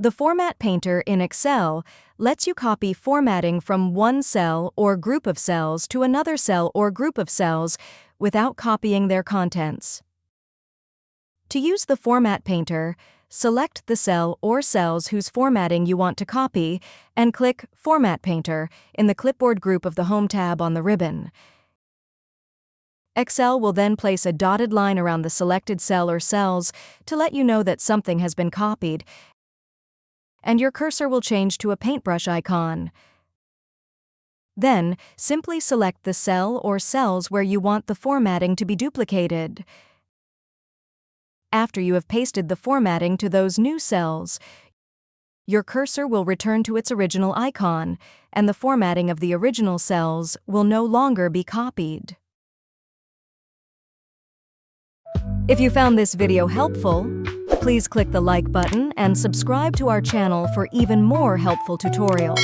The Format Painter in Excel lets you copy formatting from one cell or group of cells to another cell or group of cells without copying their contents. To use the Format Painter, select the cell or cells whose formatting you want to copy and click Format Painter in the Clipboard group of the Home tab on the ribbon. Excel will then place a dotted line around the selected cell or cells to let you know that something has been copied, and your cursor will change to a paintbrush icon. Then, simply select the cell or cells where you want the formatting to be duplicated. After you have pasted the formatting to those new cells, your cursor will return to its original icon, and the formatting of the original cells will no longer be copied. If you found this video helpful, please click the like button and subscribe to our channel for even more helpful tutorials.